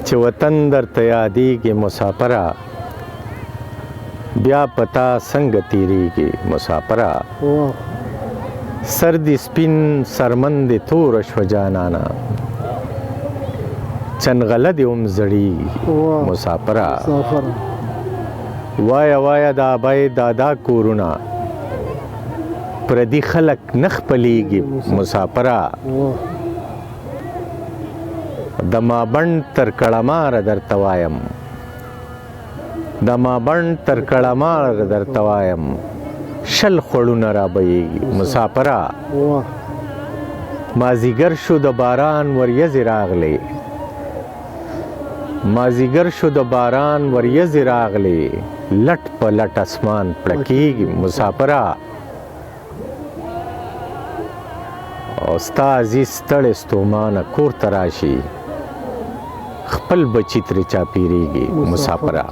چې وطن درته یادېږي مسافره بیا پتا څنګه تیریږي مسافره سر دې سپین سرمن دې توره شوه جانانه چنغله دې هم زړیږي مسافره وایه وایه د ابۍ دادا کورونه پردي خلک نه خپلېږي مسافره د مابڼ تر کړماره درته وایم د مابڼ تر کړماره درته وایم شل خوړونه رابهیږي مسافره مازدیګر شو د باران وریځې راغلې مازدیګر شو د باران وریځې راغلې لټ په لټ اسمان پړکېږي مسافره او ستا عزیز ستړی ستومانه کور ته راشي خپل بچی ترې چاپېرېږي مسافره